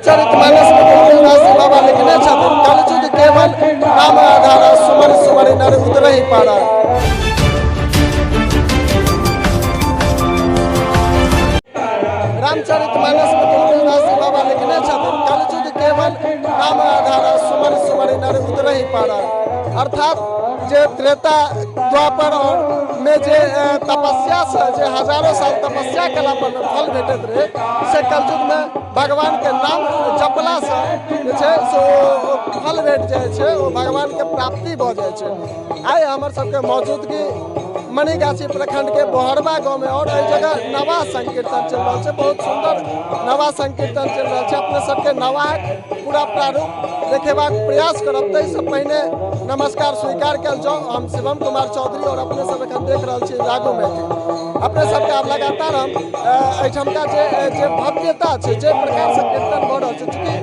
चरितमानस में तुलसीदास बाबा लिखने छथिन कलयुग केवल राम आधारा सुमर सुमर नर उतरहि पारा। रामचरितमानस में तुलसीदास बाबा लिखने छथिन कलयुग केवल राम आधारा सुमर सुमर नर उतरहि पारा। अर्थात जे त्रेता द्वापर और में जे तपस्या से जे हजारों साल तपस्या कला पर फल भेटत रहे से कलयुग में भगवान के नाम जपला से जे छै सो फल भेट जाए छै, वो भगवान के प्राप्ति भ जाए छै। आइ हमर सबके मौजूदगी मणिगाछी प्रखंड के बोहरबा गाँव में और एहि जगह नवा संकीर्तन चल रहा है। बहुत सुंदर नवा संकीर्तन चल रहा है। अपने सबके नवा पूरा प्रारूप देखेबाक प्रयास करब। ताहिसँ पहिने नमस्कार स्वीकार कल जाओ। हम शिवम कुमार चौधरी और अपने सब एखन देख रहा छी राघव में अपने सबके आब लगातार हम एहिठमका जे भव्यता छै, जे प्रकार से कीर्तन भ रहल छै, चूँकि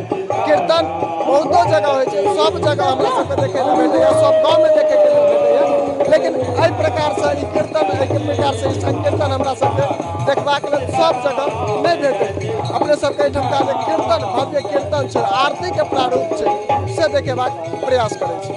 कीर्तन बहुतो जगह होइ छै, सब जगह हमरा सबके देखे लेल भेटैया, सब गाँव में देखे के लेल भेटैया, लेकिन एहि प्रकार से ई कीर्तन एहि प्रकार से ई संकीर्तन हमरा सबके देखबाक लेल सब जगह नहीं भेटै। अपने सबके एहिठमका जे कीर्तन भव्य कीर्तन छै, आरती के प्रारूप छै, से देखेबाक प्रयास करै छी।